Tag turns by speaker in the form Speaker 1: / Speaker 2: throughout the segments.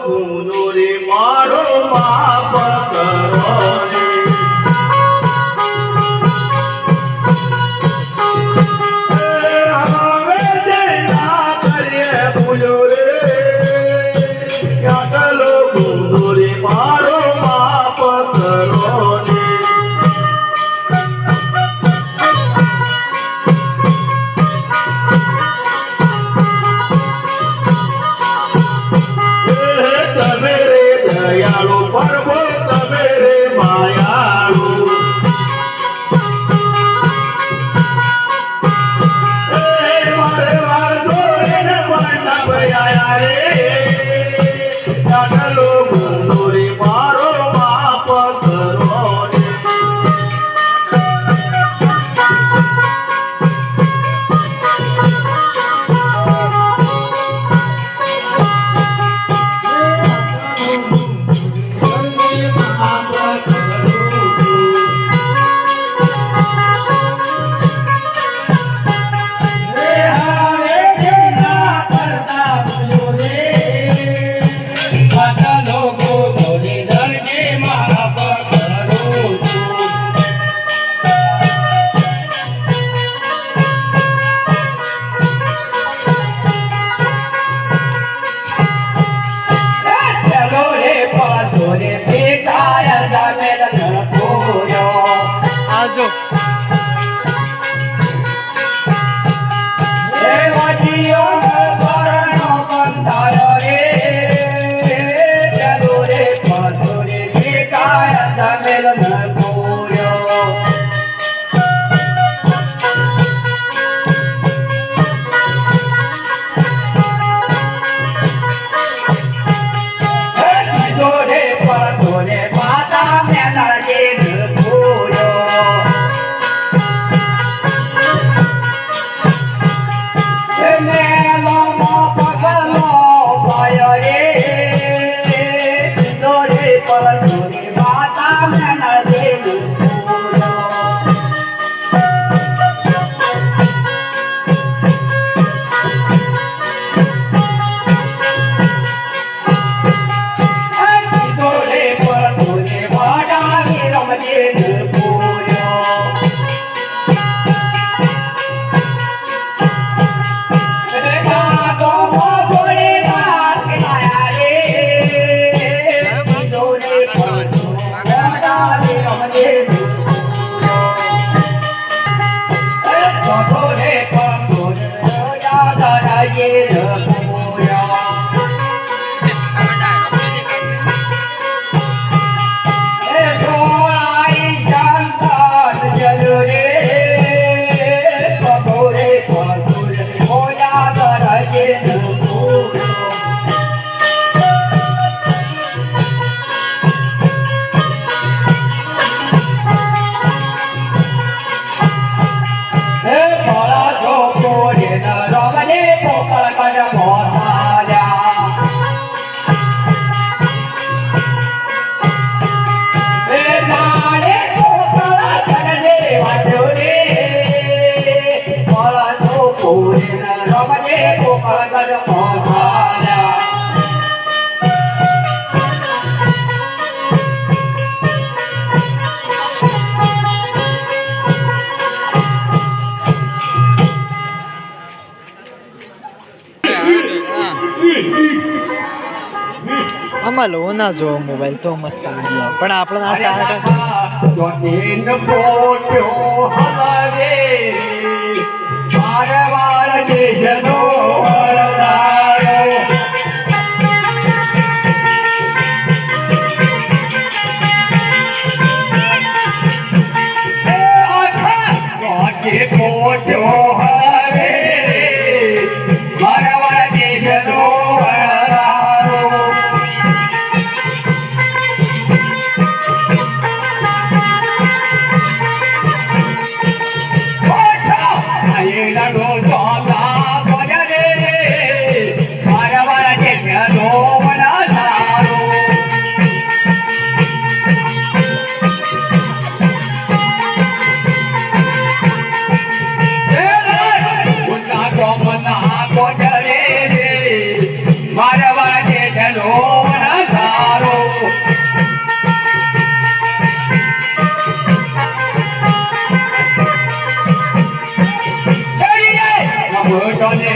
Speaker 1: ગુંદોરી મારો માપ કરો ને હવે જે ના કરીએ ભૂલો રે ચાલો ગુંદોરી મારો માપ કરો ને દયાળુ પ્રભુ તમે રે માયાળુ મારે વાર જોઈને મંડપ આયા રે ચાલો ગુંદોરી મારો માપ કરો ને
Speaker 2: આજો આમાં લો ના જો મોબાઈલ તો મસ્ત વિડીયો પણ આપણે આ ટાટા
Speaker 1: જોતીન પોટ્યો હમારે મારવાડ દેશનો વરદાયો જોતી પોટ્યો હમારે મારવાડ દેશનો Go,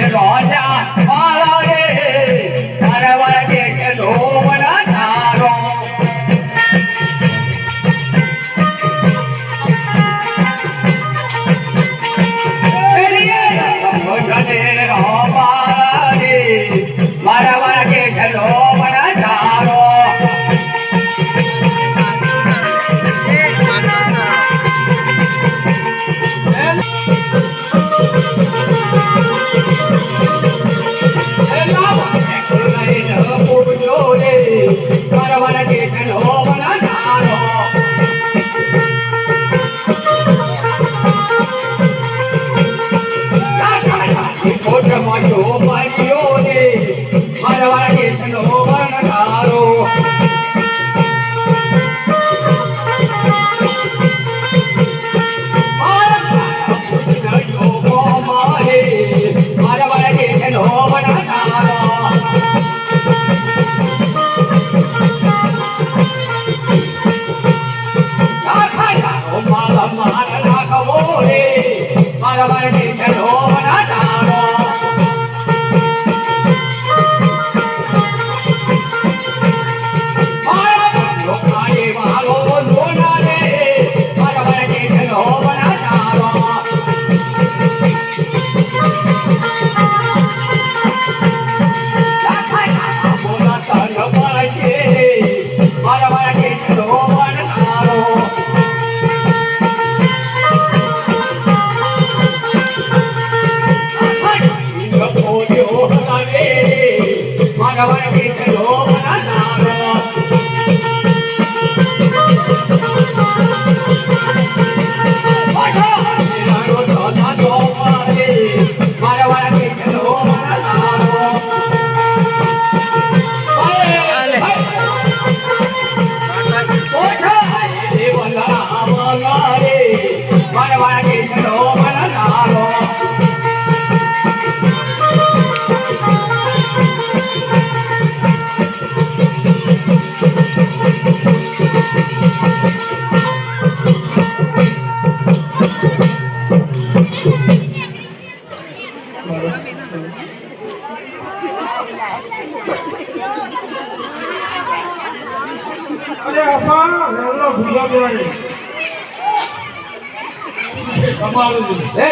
Speaker 1: રોજા મારા રે તારા વાળા કે છે ધોવના તારો મારા વાળા કે છે ધોવના તારો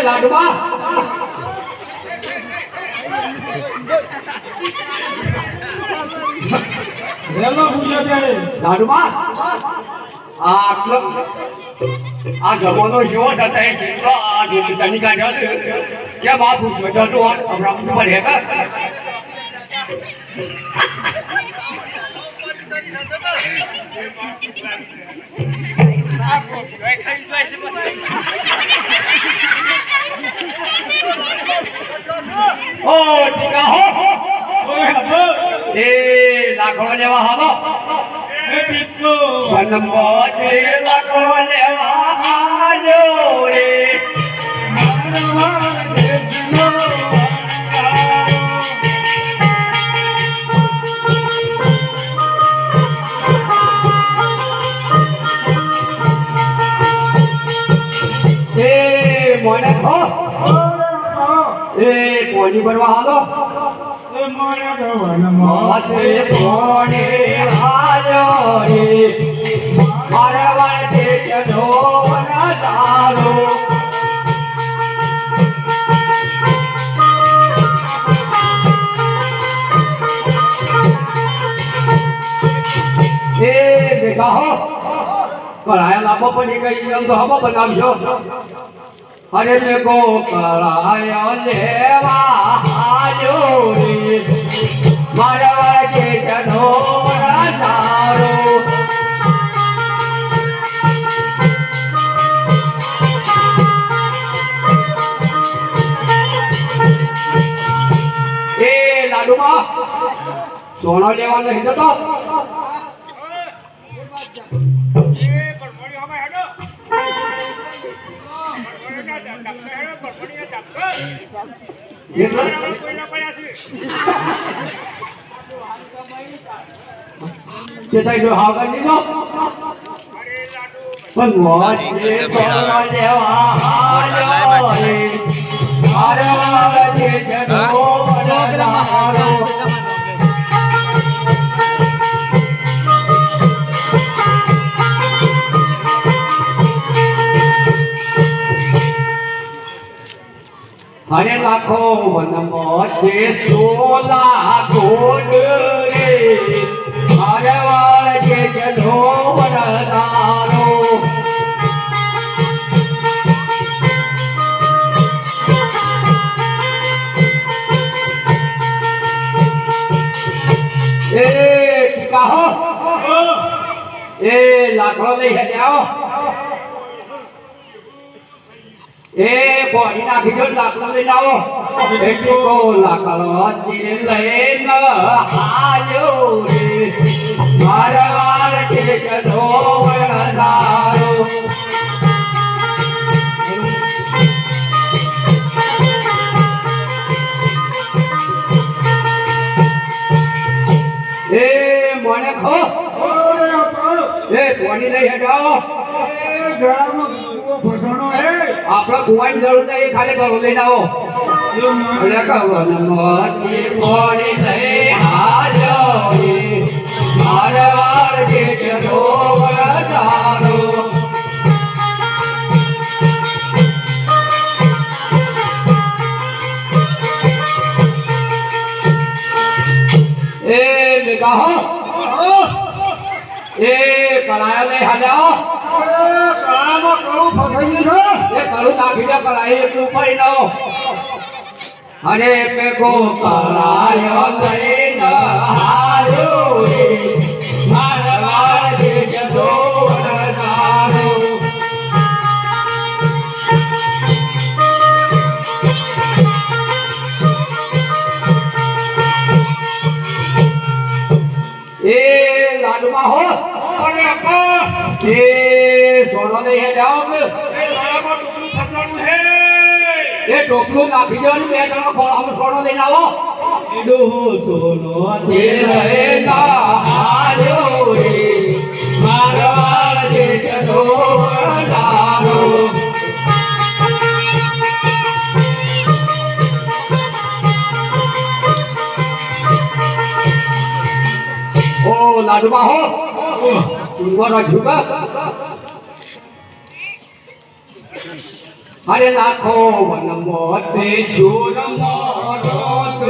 Speaker 1: લાડવા લાડવા આટલો આ જમોનો જેવો થતા છે તો આ દુકાની કાઢ્યા છે કે બાપુ જોજો તો હમણાં ઉપર હેતા ઓ ટીકા હો ઓય હબો એ લાકડો લેવા હાલો એ ટીકો વનમો જે લાકડો લેવા આજો રે મારવા દેશનો મોને ખો એ પોણી ભરવા હાલો એ મોને ધવન મોતે પોણી હાલો રે મારા વાળે ચઢો ના તારો એ બેટા હો કરાયા લાંબો પડી ગઈ એમ તો હબો બનાવજો અરે મેકો કરાયો લેવા આજો રે મારા વાળા કે ચઢો ના તારો એ લાડુમાં સોનો લેવા નહીં જતો મારવાડ જે જનો વરદારો અને લાખો વનમાં જે સોલા ગોડ રે મારવાડ જે જનો વરદારો એ ટીકા હો એ લાકડો લઈ હેડ્યા એ બોડી નાખી દો લાકડો લઈને આવો એ ટીકો લાકડો લઈને હાલ્યો રે મારવાડ કે જનો વરદારો એ મને ખો એ પાણી લઈ હેડો આપણો કુવાની જરૂર નહીં ખાલી ઘરો લઈને આવો એટલે કવનમાંથી પાણી લઈ હાલ્યો મારવાડ કે જનો વરદારો એ મેઘા હો એ કળાયા લઈ હાલ્યા કળામાં કળું ફસાઈ ગયું છે એ કળું નાખી દે કળાઈ એટલું ઉપાડી લાવો અને મેઘો કળાયો લઈને હાલ્યો રે મારવાડ જે જનો વરદારો એ લાડુમાં હો અરે અપ્પા એ સોનો લઈ જાઓ કે એ લાડામાં ટોપલું ફસાણું હે એ ટોપલું નાખી દો ને બે જણો ખોળામાં સોનો લઈને આવો એડો સોનો તે રહે ના હાલ્યો રે મારવાડ જે જનો વરદારો ઓ લાડુમાં હો સુંગવાનો ઝુકા અરે લાખો વનમોતે સુરમો રોત